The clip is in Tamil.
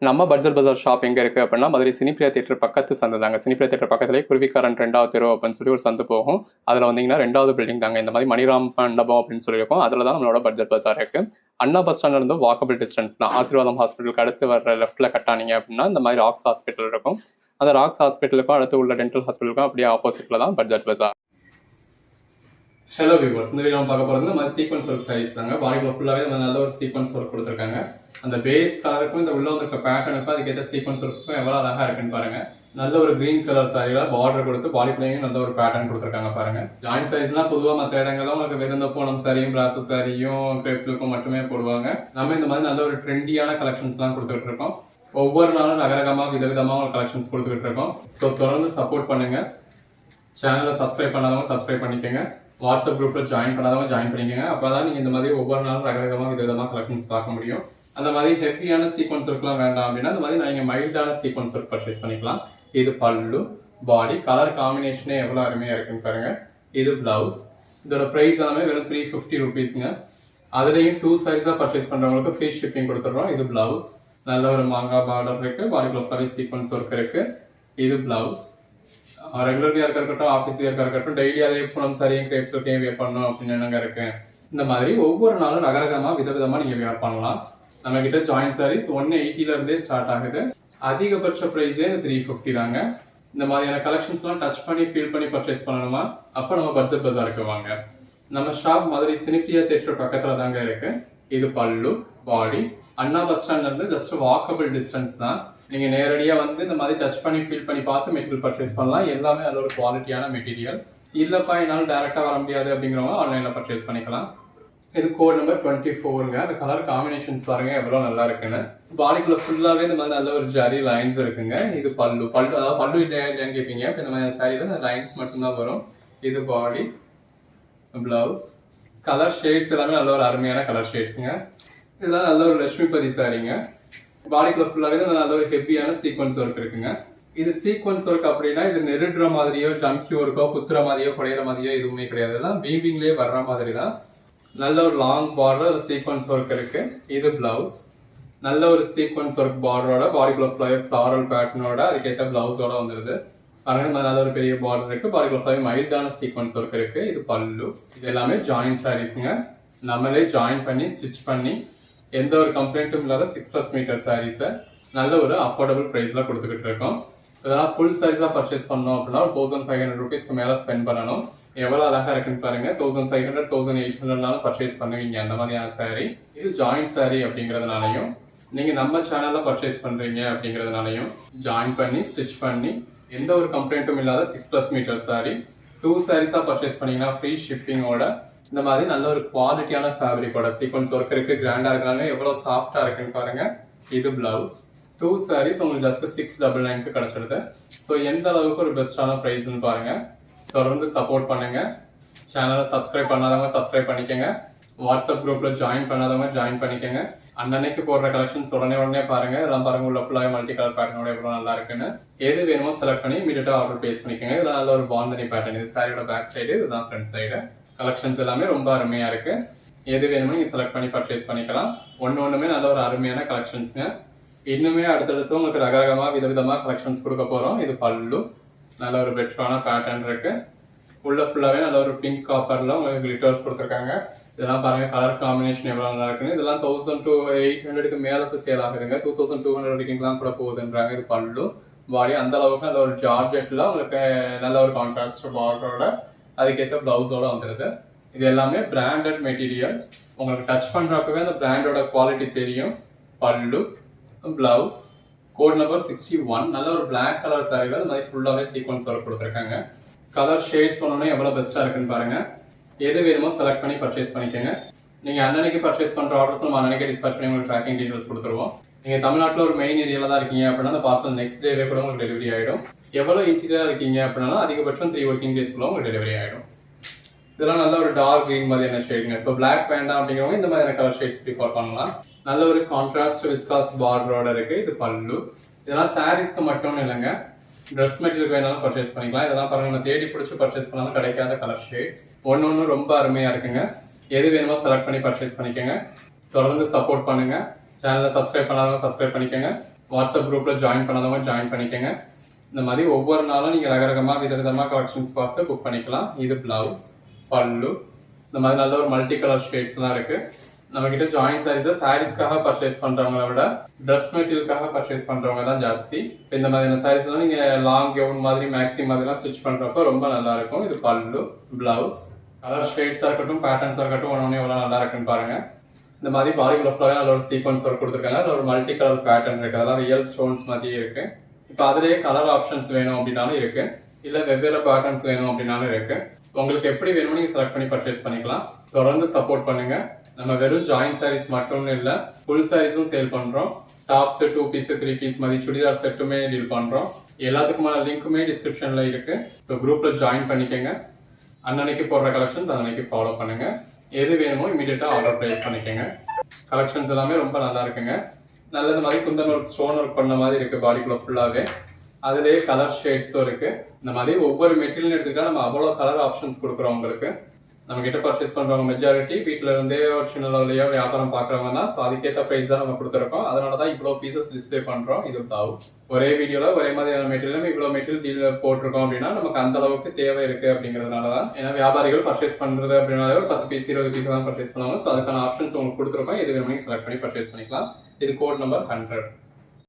நம்ம பட்ஜெட் பஜார் ஷாப் எங்கே இருக்குது அப்படின்னா மதுரை சினிப்பிரியா தியேட்டர் பக்கத்து சந்து தாங்க. சினிப்பிரியா தியேட்டர் பக்கத்துலேயே குருவிக்காரன் 2வது தெரு அப்படின்னு சொல்லி ஒரு சந்து போகும். அதில் வந்தீங்கன்னா 2வது பில்டிங் தாங்க. இந்த மாதிரி மணிராம் மண்டபம் அப்படின்னு சொல்லியிருக்கோம். அதில் தான் நம்மளோட பட்ஜெட் பஜார் இருக்குது. அண்ணா பஸ் ஸ்டாண்ட்ல இருந்து வாக்கபிள் டிஸ்டன்ஸ் தான். ஆசீர்வாதம் ஹாஸ்பிட்டலுக்கு அடுத்து வர லெஃப்ட்டில் கட்டானீங்க அப்படின்னா இந்த மாதிரி ராக்ஸ் ஹாஸ்பிட்டல் இருக்கும். அந்த ராக்ஸ் ஹாஸ்பிட்டலுக்கும் அடுத்து உள்ள டென்டல் ஹாஸ்பிட்டலுக்கும் அப்படியே ஆப்போசிட்டில் தான் பட்ஜெட் பஜார். ஹலோ வியூவர்ஸ், இந்த வீடியோ பார்க்க போகிறது இந்த மாதிரி சீக்வன்ஸ் ஒர்க் சாரீஸ் தாங்க. பாடிக்குள்ள ஃபுல்லாகவே நம்ம நல்ல ஒரு சீக்வன்ஸ் ஒர்க் கொடுத்துருக்காங்க. அந்த பேஸ் கலருக்கும் இந்த உள்ள வந்துருக்க பேட்டர்னுக்கும் அதுக்கேற்ற சீக்வன்ஸ் ஒர்க்குக்கும் எவ்வளோ அழகாக இருக்குன்னு பாருங்க. நல்ல ஒரு கிரீன் கலர் சாரியில பார்டர் கொடுத்து பாடிக்குள்ளேயும் நல்ல ஒரு பேட்டர்ன் கொடுத்துருக்காங்க பாருங்க. ஜாயிண்ட் சாரீஸ்லாம் பொதுவாக மற்ற இடங்களும் உங்களுக்கு வெறுந்த பூனம் சாரியும் பிராசோ சாரியும் கிரேப் சில்க்கும் மட்டுமே போடுவாங்க. நம்ம இந்த மாதிரி நல்ல ஒரு ட்ரெண்டியான கலெக்ஷன்ஸ்லாம் கொடுத்துட்டு இருக்கோம். ஒவ்வொரு நாளும் ரகரகமாக விதவிதமாக ஒரு கலெக்ஷன்ஸ் கொடுத்துக்கிட்டு இருக்கோம். ஸோ தொடர்ந்து சப்போர்ட் பண்ணுங்க. சேனலை சப்ஸ்கிரைப் பண்ணாதவங்க சப்ஸ்கிரைப் பண்ணிக்கோங்க. வாட்ஸ்அப் குரூப்ல ஜாயின் பண்ணாதவங்க ஜாயின் பண்ணிக்கோங்க. அப்பதான் நீங்க இந்த மாதிரி ஒவ்வொரு நாளும் ரகரகமாக விதவிதமாக கலெக்ஷன்ஸ் பார்க்க முடியும். அந்த மாதிரி ஹெவியான சீக்வன்ஸ் ஒர்க்லாம் வேண்டாம் அப்படின்னா அந்த மாதிரி நீங்க மைல்டான சீக்வன்ஸ் ஒர்க் பர்ச்சேஸ் பண்ணிக்கலாம். இது பல்லு, பாடி, கலர் காம்பினேஷனே எவ்வளவு அருமையா இருக்குன்னு பாருங்க. இது பிளவுஸ். இதோட பிரைஸ் எல்லாமே வெறும் 350 ருபீஸ்ங்க. அதுலயும் 2 சாரீஸா பர்ச்சேஸ் பண்றவங்களுக்கு ஃப்ரீ ஷிப்பிங் கொடுத்துடுறோம். இது பிளவுஸ், நல்ல ஒரு மாங்கா பார்டர் இருக்கு, பாடிக்குள்ள ஃபுல்லாவே சீக்வன்ஸ் ஒர்க் இருக்கு. இது பிளவுஸ். ரெகுலர் வியர்க்கா இருக்கட்டும், ஆஃபீஸ் வியர்க்கா இருக்கட்டும், டெய்லி அதே பூனம் சாரியும் கிரேப்ஸ் ஒர்க்கையும் வியர் பண்ணணும் அப்படின்னு என்னங்க இருக்கு. இந்த மாதிரி ஒவ்வொரு நாளும் ரகரகமா விதவிதமா நீங்க வியர் பண்ணலாம். நம்ம கிட்ட ஜாயிண்ட் சாரீஸ் 180ல இருந்தே ஸ்டார்ட் ஆகுது. அதிகபட்ச பிரைஸே 350 தாங்க. இந்த மாதிரியான கலெக்ஷன்ஸ் எல்லாம் டச் பண்ணி ஃபீல் பண்ணி பர்ச்சேஸ் பண்ணணுமா, அப்ப நம்ம பட்ஜெட் பஜாருக்கு வாங்க. நம்ம ஷாப் மதுரை சினிப்பிரியா தியேட்டர் பக்கத்துல தாங்க இருக்கு. இது பல்லு, பாடி, அண்ணா பஸ் ஸ்டாண்ட்ல இருந்து ஜஸ்ட் வாக்கபிள் டிஸ்டன்ஸ் தான். நீங்க நேரடியா வந்து இந்த மாதிரி டச் பண்ணி ஃபீல் பண்ணி பார்த்து மெட்டீரியல் பர்ச்சேஸ் பண்ணலாம். எல்லாமே நல்ல ஒரு குவாலிட்டியான மெட்டீரியல். இல்லப்பா என்னால டைரக்டா வர முடியாது அப்படிங்கிறவங்க ஆன்லைன்ல பர்ச்சேஸ் பண்ணிக்கலாம். இது கோட் நம்பர் 24ங்க. அந்த கலர் காம்பினேஷன்ஸ் பாருங்க எவ்வளவு நல்லா இருக்குன்னு. பாடிக்குள்ள ஃபுல்லாவே இந்த மாதிரி நல்ல ஒரு ஜரி லைன்ஸ் இருக்குங்க. இது பல்லு, அதாவது பல்லு இல்லையான்னு கேட்பீங்க. இந்த மாதிரி சாரியில இந்த லைன்ஸ் மட்டும்தான் வரும். இது பாடி, பிளவுஸ், கலர் ஷேட்ஸ் எல்லாமே நல்ல ஒரு அருமையான கலர் ஷேட்ஸுங்க. இதெல்லாம் நல்ல ஒரு லட்சுமிபதி சாரிங்க. பாடிக்குள்ள ஃபுல்லாவே நல்ல ஒரு ஹெவியான சீக்வன்ஸ் ஒர்க் இருக்குங்க. இது சீக்வன்ஸ் ஒர்க் அப்படின்னா இது நெருடுற மாதிரியோ ஜம்கி ஒர்க்கோ குத்துற மாதிரியோ குடையிற மாதிரியோ எதுவுமே கிடையாது. இதெல்லாம் வீவிங்லேயே வர்ற மாதிரி தான். நல்ல ஒரு லாங் பார்டர் சீக்வன்ஸ் ஒர்க் இருக்கு. இது பிளவுஸ், நல்ல ஒரு சீக்வன்ஸ் ஒர்க் பார்டரோட பாடிக்குள்ள ஃபுல்லாவே ஃபிளாரல் பேட்டர்னோட அதுக்கேற்ற பிளவுஸோட வந்துருது. அதனால நல்ல ஒரு பெரிய பார்டர் இருக்கு. பாடிக்குள்ள ஃபுல்லாவே மைல்டான சீக்வன்ஸ் ஒர்க் இருக்கு. இது பல்லு. இது எல்லாமே ஜாயிண்ட் சாரீஸ்ங்க. நம்மளே ஜாயின் பண்ணி ஸ்டிச் பண்ணி எந்த ஒரு கம்ப்ளைண்ட்டும் இல்லாத 6+ மீட்டர் சாரீஸை நல்ல ஒரு அஃபோர்டபுள் ப்ரைஸில் கொடுத்துக்கிட்டு இருக்கோம். இதெல்லாம் ஃபுல் சாரீஸாக பர்ச்சேஸ் பண்ணோம் அப்படின்னா 1500 ருபீஸ்க்கு மேலே ஸ்பெண்ட் பண்ணணும். எவ்வளோ அழகாக இருக்குன்னு பாருங்க. 1500, 1800 பர்ச்சேஸ் பண்ணுவீங்க அந்த மாதிரியான சாரீ. இது ஜாயிண்ட் சாரீ அப்படிங்கிறதுனாலையும் நீங்கள் நம்ம சேனலில் பர்ச்சேஸ் பண்ணுறீங்க அப்படிங்கிறதுனாலையும் ஜாயின் பண்ணி ஸ்டிச் பண்ணி எந்த ஒரு கம்ப்ளைண்ட்டும் இல்லாத 6+ மீட்டர் சாரீ 2 சாரீஸாக பர்ச்சேஸ் பண்ணீங்கன்னா ஃப்ரீ ஷிப்பிங்கோட இந்த மாதிரி நல்ல ஒரு குவாலிட்டியான ஃபேப்ரிக்கோட சீக்வன்ஸ் ஒர்க் இருக்கு. கிராண்டா இருக்காங்க, எவ்வளவு சாஃப்டா இருக்குன்னு பாருங்க. இது பிளவுஸ். 2 சாரீஸ் உங்களுக்கு ஜஸ்ட் 699க்கு கிடைச்சிடுது. ஸோ எந்த அளவுக்கு ஒரு பெஸ்டான ப்ரைஸ்ன்னு பாருங்க. தொடர்ந்து சப்போர்ட் பண்ணுங்க. சேனலை சப்ஸ்கிரைப் பண்ணாதவங்க சப்ஸ்கிரைப் பண்ணிக்கோங்க. வாட்ஸ்அப் குரூப்ல ஜாயின் பண்ணாதவங்க ஜாயின் பண்ணிக்கோங்க. அன்னன்னைக்கு போடுற கலெக்ஷன்ஸ் உடனே பாருங்க. இதெல்லாம் பாருங்க, உள்ள ஃபுல்லாக மல்டி கலர் பேட்டர்னோட எவ்வளவு நல்லா இருக்குன்னு. எது வேணுமோ செலக்ட் பண்ணி இமீடியட்டா ஆர்டர் பேஸ் பண்ணிக்கோங்க. இதெல்லாம் நல்ல ஒரு பாந்தனி பேட்டர்ன். இது சாரியோட பேக் சைடு, இதுதான் ஃப்ரண்ட் சைடு. கலெக்ஷன்ஸ் எல்லாமே ரொம்ப அருமையா இருக்கு. எது வேணுமோ நீங்க செலக்ட் பண்ணி பர்ச்சேஸ் பண்ணிக்கலாம். ஒண்ணுமே நல்ல ஒரு அருமையான கலெக்ஷன்ஸ்ங்க. இன்னுமே அடுத்தடுத்து உங்களுக்கு ரகரகமா விதவிதமா கலெக்ஷன்ஸ் கொடுக்க போறோம். இது பல்லு, நல்ல ஒரு பெட்டரான பேட்டர்ன் இருக்கு. உள்ள ஃபுல்லாவே நல்ல ஒரு பிங்க் காப்பர்ல உங்களுக்கு கிளிட்டர்ஸ் கொடுத்துருக்காங்க. இதெல்லாம் பாருங்க கலர் காம்பினேஷன் எவ்வளவு நல்லா இருக்குன்னு. இதெல்லாம் 1000 to 800க்கு மேல சேல் ஆகுதுங்க. 2200 வரைக்கும் கூட போகுதுன்றாங்க. இது பல்லு, பாடி அந்த அளவுக்கு நல்ல ஒரு ஜார்ஜெட்ல உங்களுக்கு நல்ல ஒரு கான்ட்ராஸ்ட் பார்டரோட அதுக்கேற்ற பிளவுஸோட வந்துடுது. இது எல்லாமே பிராண்டட் மெட்டீரியல். உங்களுக்கு டச் பண்றப்பவே அந்த பிராண்டோட குவாலிட்டி தெரியும். பல்லு, பிளவுஸ், கோட் நம்பர் 61. நல்ல ஒரு பிளாக் கலர் சாரியில இந்த மாதிரி ஃபுல்லாவே சீக்வன்ஸ் ஒர்க் கொடுத்துருக்காங்க. கலர் ஷேட்ஸ் ஒன்று எவ்வளவு பெஸ்டா இருக்குன்னு பாருங்க. எது வேணுமோ செலக்ட் பண்ணி பர்ச்சேஸ் பண்ணிக்கோங்க. நீங்க அன்னன்னைக்கு பர்ச்சேஸ் பண்ற ஆர்டர்ஸ் நம்ம அன்னன்னைக்கு டிஸ்பேச் பண்ணி உங்களுக்கு ட்ராக்கிங் டீடைல்ஸ் கொடுத்துருவோம். நீங்க தமிழ்நாட்டில் ஒரு மெயின் ஏரியால தான் இருக்கீங்க அப்படின்னா அந்த பார்சல் நெக்ஸ்ட் டேவே கூட உங்களுக்கு டெலிவரி ஆயிடும். எவ்வளவு இன்டீரியரா இருக்கீங்க அப்படின்னா அதிகபட்சம் 3 ஒர்க்கிங் டேஸ்க்குள்ள உங்களுக்கு டெலிவரி ஆயிடும். இதெல்லாம் நல்ல ஒரு டார்க் கிரீன் மாதிரியான ஷேடுங்க. ஸோ பிளாக் வேண்டாம் அப்படிங்கிறவங்க இந்த மாதிரியான கலர் ஷேட்ஸ் ப்ரிஃபர் பண்ணலாம். நல்ல ஒரு கான்ட்ராஸ்ட் விஸ்காஸ் பார்டரோட இருக்கு. இது பல்லு. இதெல்லாம் சாரீஸ்க்கு மட்டும் இல்லைங்க, ட்ரெஸ் மெட்டீரியல் வேணாலும் பர்ச்சேஸ் பண்ணிக்கலாம். இதெல்லாம் பாருங்க, நம்ம தேடி பிடிச்சி பர்ச்சேஸ் பண்ணாலும் கிடைக்காத கலர் ஷேட்ஸ். ஒன்னு ரொம்ப அருமையா இருக்குங்க. எது வேணுமோ செலக்ட் பண்ணி பர்ச்சேஸ் பண்ணிக்கோங்க. தொடர்ந்து சப்போர்ட் பண்ணுங்க. சேனலை சப்ஸ்கிரைப் பண்ணாதவங்க சப்ஸ்கிரைப் பண்ணிக்கோங்க. வாட்ஸ்அப் குரூப்பில் ஜாயின் பண்ணாதவங்க ஜாயின் பண்ணிக்கோங்க. இந்த மாதிரி ஒவ்வொரு நாளும் நீங்கள் ரகரகமாக விதவிதமாக கலெக்ஷன்ஸ் பார்த்து புக் பண்ணிக்கலாம். இது ப்ளவுஸ், பல்லு, இந்த மாதிரி நல்ல ஒரு மல்டி கலர் ஷேட்ஸ்லாம் இருக்குது. நம்மக்கிட்ட ஜாயின் சாரீஸை சாரீஸ்க்காக பர்ச்சேஸ் பண்ணுறவங்கள விட ட்ரெஸ் மெட்டீரியலுக்காக பர்ச்சேஸ் பண்ணுறவங்க தான் ஜாஸ்தி. இந்த மாதிரியான சாரீஸ்லாம் நீங்கள் லாங் கவுன் மாதிரி மேக்ஸி மாதிரிலாம் ஸ்டிச் பண்ணுறப்போ ரொம்ப நல்லாயிருக்கும். இது பல்லு, ப்ளவுஸ், கலர் ஷேட்ஸாக இருக்கட்டும், பேட்டர்ன்ஸாக இருக்கட்டும், ஒன்று எவ்வளோ நல்லா இருக்குன்னு பாருங்கள். இந்த மாதிரி பாடிக்குள்ள ஃபுல்லாகவே நல்ல ஒரு சீக்வன்ஸ் ஒர்க் கொடுத்துருக்காங்க. அதில் ஒரு மல்டி கலர் பேட்டர்ன் இருக்குது. அதெல்லாம் ரியல் ஸ்டோன்ஸ் மாதிரியே இருக்குது. இப்போ அதிலேயே கலர் ஆப்ஷன்ஸ் வேணும் அப்படின்னாலும் இருக்குது, இல்லை வெவ்வேறு பேட்டர்ன்ஸ் வேணும் அப்படின்னாலும் இருக்குது. உங்களுக்கு எப்படி வேணுமோ நீங்கள் செலக்ட் பண்ணி பர்ச்சேஸ் பண்ணிக்கலாம். தொடர்ந்து சப்போர்ட் பண்ணுங்கள். நம்ம வெறும் ஜாயின் சாரீஸ் மட்டும் இல்லை, ஃபுல் சாரீஸும் சேல் பண்ணுறோம். டாப்ஸு, 2 பீஸு, 3 பீஸ் மாதிரி சுடிதார் செட்டுமே டீல் பண்ணுறோம். எல்லாத்துக்குமான லிங்க்குமே டிஸ்கிரிப்ஷனில் இருக்குது. ஸோ குரூப்பில் ஜாயின் பண்ணிக்கோங்க. அன்னன்னைக்கு போடுற கலெக்ஷன்ஸ் அன்னன்னைக்கு ஃபாலோ பண்ணுங்கள். எது வேணுமோ இமீடியட்டாக ஆர்டர் ப்ளேஸ் பண்ணிக்கோங்க. கலெக்ஷன்ஸ் எல்லாமே ரொம்ப நல்லா இருக்குங்க. நல்லது மாதிரி குந்தன் ஒர்க், ஸ்டோன் ஒர்க் பண்ண மாதிரி இருக்குது பாடிக்குள்ளே ஃபுல்லாகவே. அதுலேயே கலர் ஷேட்ஸும் இருக்குது. இந்த மாதிரி ஒவ்வொரு மெட்டீரியல் எடுத்துக்கிட்டால் நம்ம அவ்வளோ கலர் ஆப்ஷன்ஸ் கொடுக்குறோம் உங்களுக்கு. நம்ம கிட்ட பர்ச்சேஸ் பண்றவங்க மெஜாரிட்டி வீட்டில இருந்தே ஒரு சின்ன லெவலையோ வியாபாரம் பாக்குறவங்க தான். ஸோ அதுக்கேற்ற ப்ரைஸ் தான் நம்ம கொடுத்துருக்கோம். அதனால தான் இவ்வளோ பீசஸ் டிஸ்பிளே பண்றோம். இது பிளவுஸ். ஒரே வீடியோல ஒரே மாதிரியான மெட்டீரியல் இவ்வளோ மெட்டீரியல் டீல் போட்டிருக்கோம் அப்படின்னா நமக்கு அந்த அளவுக்கு தேவை இருக்கு அப்படிங்கிறதுனால தான். ஏன்னா வியாபாரிகள் பர்ச்சேஸ் பண்றது அப்படின்னாலே ஒரு 10 பீஸ் 20 பீஸ் தான் பர்ச்சேஸ் பண்ணுவாங்க. ஸோ அதுக்கான ஆப்ஷன்ஸ் உங்களுக்கு கொடுத்துருக்கோம். எது வேணுமோ செலக்ட் பண்ணி பர்ச்சேஸ் பண்ணிக்கலாம். இது கோட் நம்பர் 100.